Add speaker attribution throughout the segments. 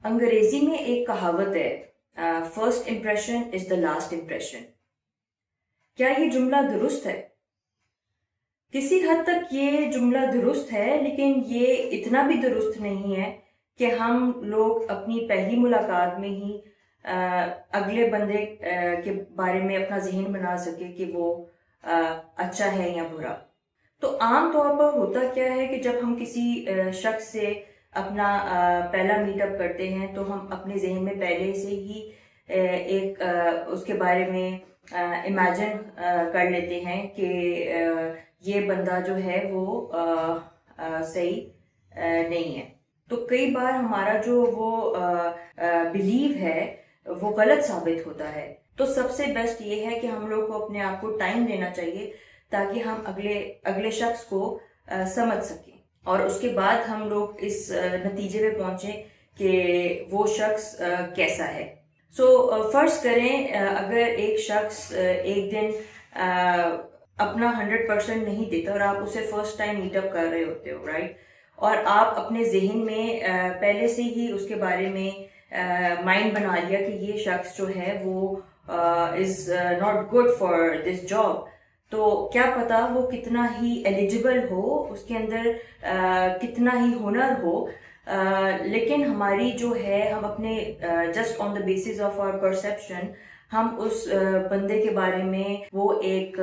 Speaker 1: अंग्रेजी में एक कहावत है, first impression is the last impression. क्या ये जुमला दुरुस्त है? किसी हद तक ये जुमला दुरुस्त है, लेकिन ये इतना भी दुरुस्त नहीं है कि हम लोग अपनी पहली मुलाकात में ही अ, अगले बंदे के बारे में अपना जहन बना सके कि वो अ, अच्छा है या बुरा। तो आम तौर पर होता क्या है कि जब हम किसी शख्स से अपना पहला मीटअप करते हैं तो हम अपने जहन में पहले से ही एक उसके बारे में इमेजिन कर लेते हैं कि ये बंदा जो है वो सही नहीं है। तो कई बार हमारा जो वो बिलीव है वो गलत साबित होता है। तो सबसे बेस्ट ये है कि हम लोग को अपने आप को टाइम देना चाहिए ताकि हम अगले अगले शख्स को समझ सकें और उसके बाद हम लोग इस नतीजे पे पहुंचे कि वो शख्स कैसा है। फर्ज करें अगर एक शख्स एक दिन अपना 100% नहीं देता और आप उसे फर्स्ट टाइम मीटअप कर रहे होते हो, राइट? और आप अपने जहन में पहले से ही उसके बारे में माइंड बना लिया कि ये शख्स जो है वो is not good for this job. तो क्या पता वो कितना ही एलिजिबल हो, उसके अंदर कितना ही हुनर हो, लेकिन हमारी जो है हम अपने just on the basis of our perception हम उस बंदे के बारे में वो एक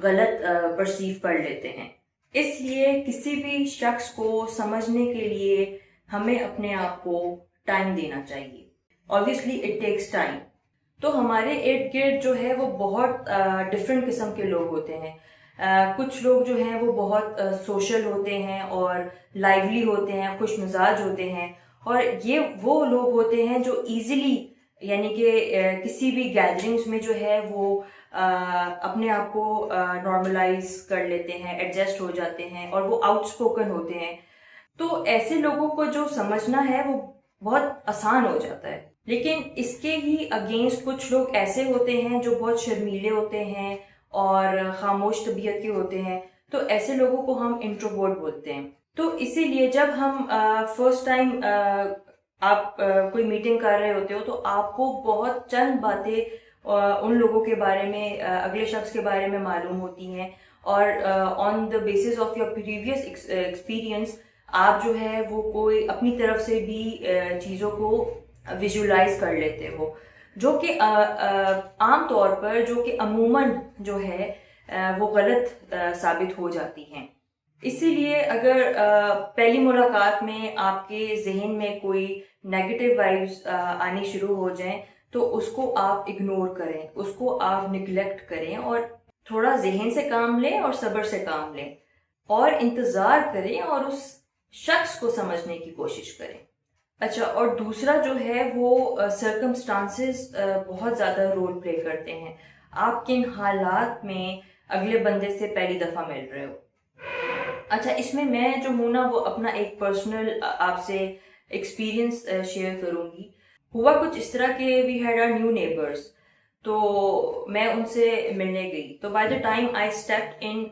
Speaker 1: गलत परसीव कर लेते हैं। इसलिए किसी भी शख्स को समझने के लिए हमें अपने आप को टाइम देना चाहिए। Obviously it takes time. तो हमारे इर्द गिर्द जो है वो बहुत डिफरेंट किस्म के लोग होते हैं। कुछ लोग जो हैं वो बहुत सोशल होते हैं और लाइवली होते हैं, खुश मिजाज होते हैं। और ये वो लोग होते हैं जो इजीली यानी कि किसी भी गैदरिंग्स में जो है वो अपने आप को नॉर्मलाइज कर लेते हैं, एडजस्ट हो जाते हैं और वो आउटस्पोकन होते हैं। तो ऐसे लोगों को जो समझना है वो बहुत आसान हो जाता है। लेकिन इसके ही अगेंस्ट कुछ लोग ऐसे होते हैं जो बहुत शर्मीले होते हैं और खामोश तबीयत के होते हैं। तो ऐसे लोगों को हम इंट्रोवर्ट बोलते हैं। तो इसीलिए जब हम फर्स्ट टाइम आप कोई मीटिंग कर रहे होते हो तो आपको बहुत चंद बातें उन लोगों के बारे में, अगले शख्स के बारे में मालूम होती हैं और on the basis of your previous experience आप जो है वो कोई अपनी तरफ से भी चीज़ों को विजुलाइज कर लेते हो, जो कि आम तौर पर जो कि अमूमन जो है वो गलत साबित हो जाती हैं। इसीलिए अगर पहली मुलाकात में आपके जहन में कोई नेगेटिव वाइब्स आनी शुरू हो जाएं तो उसको आप इग्नोर करें, उसको आप निगलेक्ट करें और थोड़ा जहन से काम लें और सब्र से काम लें और इंतज़ार करें और उस शख्स को समझने की कोशिश करें। अच्छा, और दूसरा जो है वो सर्कमस्टांसेस बहुत ज़्यादा रोल प्ले करते हैं। आप किन हालात में अगले बंदे से पहली दफ़ा मिल रहे हो। अच्छा, इसमें मैं जो हूँ ना वो अपना एक पर्सनल आपसे एक्सपीरियंस शेयर करूँगी। हुआ कुछ इस तरह के we had our new neighbours. तो मैं उनसे मिलने गई। तो by the time I stepped in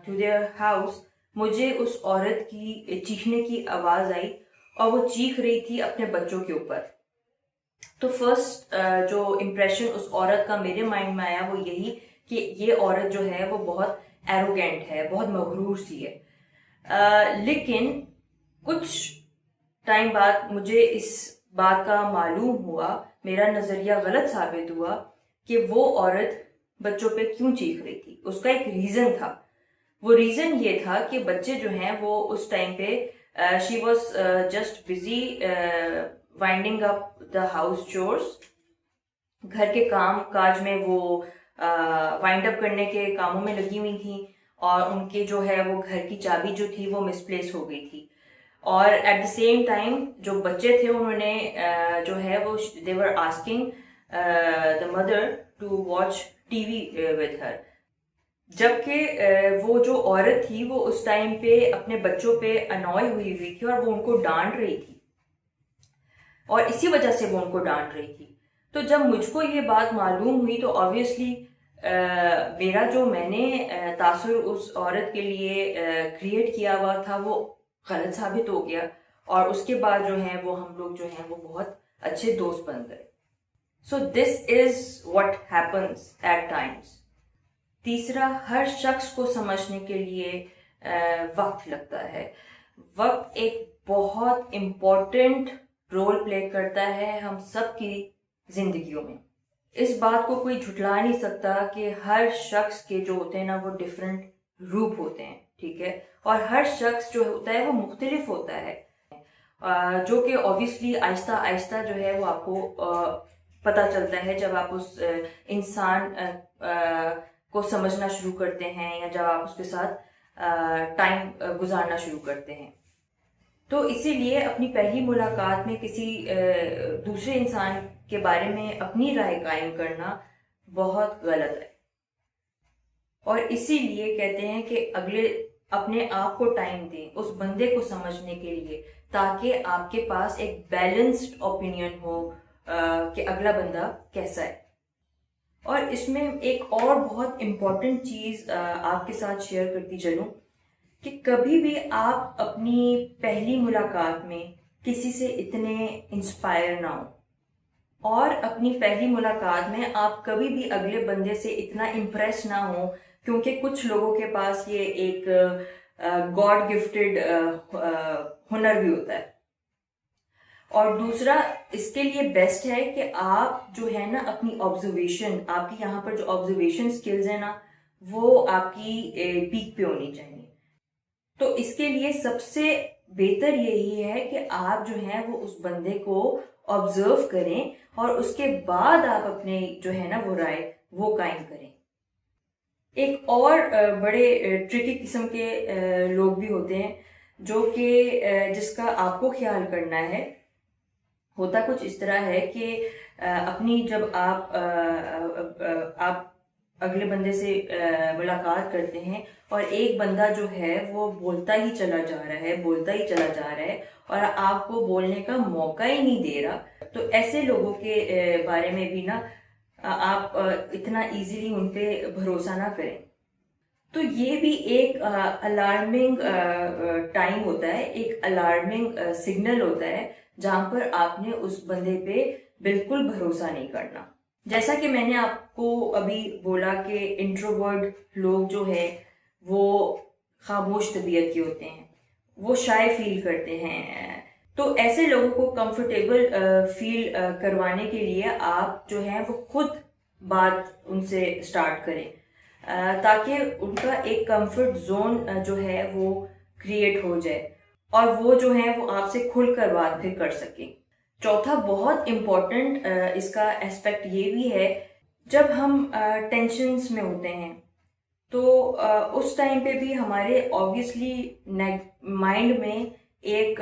Speaker 1: to their house मुझे उस औरत की चीखने की आवाज़ आई और वो चीख रही थी अपने बच्चों के ऊपर। तो फर्स्ट जो इम्प्रेशन उस औरत का मेरे माइंड में आया वो यही कि ये औरत जो है वो बहुत एरोगेंट है, बहुत मगरूर सी है। लेकिन कुछ टाइम बाद मुझे इस बात का मालूम हुआ, मेरा नजरिया गलत साबित हुआ कि वो औरत बच्चों पे क्यों चीख रही थी। उसका एक रीजन था। वो रीजन ये था कि बच्चे जो हैं वो उस टाइम पे she was just busy winding up the house chores. घर के काम काज में वो वाइंड अप करने के कामों में लगी हुई थी और उनके जो है वो घर की चाबी जो थी वो मिसप्लेस हो गई थी। और एट द सेम टाइम जो बच्चे थे उन्होंने जो है वो they were asking the mother to watch TV with her. जबकि वो जो औरत थी वो उस टाइम पे अपने बच्चों पे अनॉय हुई हुई थी और वो उनको डांट रही थी और इसी वजह से वो उनको डांट रही थी। तो जब मुझको ये बात मालूम हुई तो ऑब्वियसली मेरा जो मैंने तासुर उस औरत के लिए क्रिएट किया हुआ था वो गलत साबित हो गया और उसके बाद जो है वो हम लोग जो हैं वो बहुत अच्छे दोस्त बन गए। So this is what happens at times. तीसरा, हर शख्स को समझने के लिए वक्त लगता है। वक्त एक बहुत इम्पोर्टेंट रोल प्ले करता है हम सब की जिंदगियों में। इस बात को कोई झुठला नहीं सकता कि हर शख्स के जो होते हैं ना वो डिफरेंट रूप होते हैं, ठीक है, और हर शख्स जो होता है वो मुख्तलिफ होता है, जो कि ऑब्वियसली आहिस्ता आहिस्ता जो है वो आपको पता चलता है जब आप उस इंसान को समझना शुरू करते हैं या जब आप उसके साथ टाइम गुजारना शुरू करते हैं। तो इसीलिए अपनी पहली मुलाकात में किसी दूसरे इंसान के बारे में अपनी राय कायम करना बहुत गलत है। और इसीलिए कहते हैं कि अगले अपने आप को टाइम दें उस बंदे को समझने के लिए, ताकि आपके पास एक बैलेंस्ड ओपिनियन हो कि अगला बंदा कैसा है। और इसमें एक और बहुत इम्पॉर्टेंट चीज़ आपके साथ शेयर करती चलूँ कि कभी भी आप अपनी पहली मुलाकात में किसी से इतने इंस्पायर ना हो, और अपनी पहली मुलाकात में आप कभी भी अगले बंदे से इतना इम्प्रेस ना हो, क्योंकि कुछ लोगों के पास ये एक गॉड गिफ्टेड हुनर भी होता है। और दूसरा, इसके लिए बेस्ट है कि आप जो है ना अपनी ऑब्जर्वेशन, आपकी यहाँ पर जो ऑब्जर्वेशन स्किल्स है ना वो आपकी पीक पे होनी चाहिए। तो इसके लिए सबसे बेहतर यही है कि आप जो है वो उस बंदे को ऑब्जर्व करें और उसके बाद आप अपने जो है ना वो राय वो कायम करें। एक और बड़े ट्रिकी किस्म के लोग भी होते हैं जो कि जिसका आपको ख्याल करना है। होता कुछ इस तरह है कि अपनी जब आप अगले बंदे से मुलाकात करते हैं और एक बंदा जो है वो बोलता ही चला जा रहा है, बोलता ही चला जा रहा है और आपको बोलने का मौका ही नहीं दे रहा, तो ऐसे लोगों के बारे में भी ना आप इतना इजीली उन पे भरोसा ना करें। तो ये भी एक अलार्मिंग टाइम होता है, एक अलार्मिंग सिग्नल होता है जहां पर आपने उस बंदे पे बिल्कुल भरोसा नहीं करना। जैसा कि मैंने आपको अभी बोला कि इंट्रोवर्ट लोग जो है वो खामोश तबीयत के होते हैं, वो शाय फील करते हैं। तो ऐसे लोगों को कंफर्टेबल फील करवाने के लिए आप जो है वो खुद बात उनसे स्टार्ट करें, ताकि उनका एक कंफर्ट जोन जो है वो क्रिएट हो जाए और वो जो है वो आपसे खुलकर बात फिर कर सकें। चौथा बहुत इम्पोर्टेंट इसका एस्पेक्ट ये भी है, जब हम टेंशन्स में होते हैं तो उस टाइम पे भी हमारे ऑब्वियसली माइंड में एक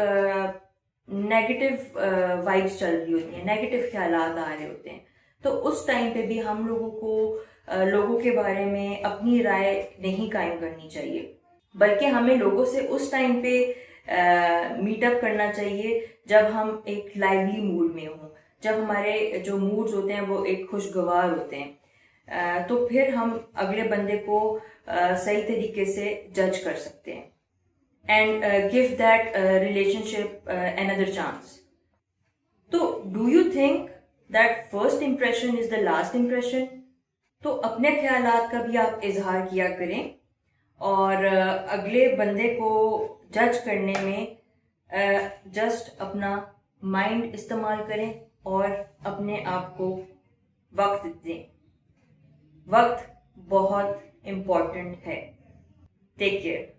Speaker 1: नेगेटिव वाइब्स चल रही होती हैं, नेगेटिव ख्यालात आ रहे होते हैं। तो उस टाइम पे भी हम लोगों को लोगों के बारे में अपनी राय नहीं कायम करनी चाहिए, बल्कि हमें लोगों से उस टाइम पे मीटअप करना चाहिए जब हम एक लाइवली मूड में हों, जब हमारे जो मूड्स होते हैं वो एक खुशगवार होते हैं, तो फिर हम अगले बंदे को सही तरीके से जज कर सकते हैं and give that relationship another chance. तो do you think that first impression is the last impression? तो अपने ख्यालात का भी आप इजहार किया करें और अगले बंदे को जज करने में जस्ट अपना माइंड इस्तेमाल करें और अपने आप को वक्त दें। वक्त बहुत इम्पोर्टेंट है। Take care.